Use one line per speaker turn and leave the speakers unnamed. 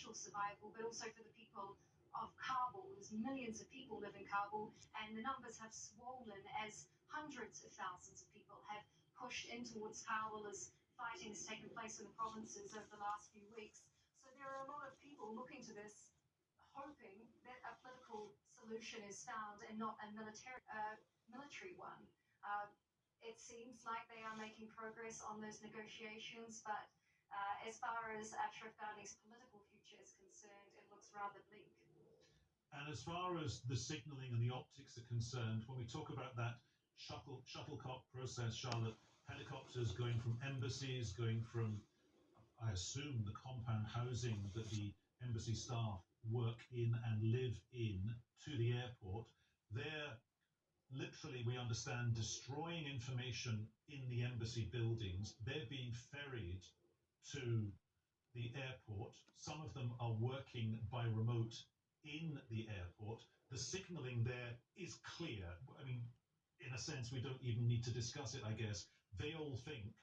social survival, but also for the people of Kabul. There's millions of people live in Kabul, and the numbers have swollen as hundreds of thousands of people have pushed in towards Kabul as fighting has taken place in the provinces over the last few weeks. So there are a lot of people looking to this, hoping that a political solution is found and not a military one. It seems like they are making progress on those negotiations, but as far as Ashraf Ghani's political future is concerned, it looks rather bleak.
And as far as the signalling and the optics are concerned, when we talk about that shuttlecock process, Charlotte, helicopters going from embassies, going from, I assume, the compound housing that the embassy staff work in and live in to the airport, they're literally, we understand, destroying information in the embassy buildings. They're being ferried to the airport. Some of them are working by remote in the airport. The signalling there is clear. I mean, in a sense, we don't even need to discuss it, I guess. They all think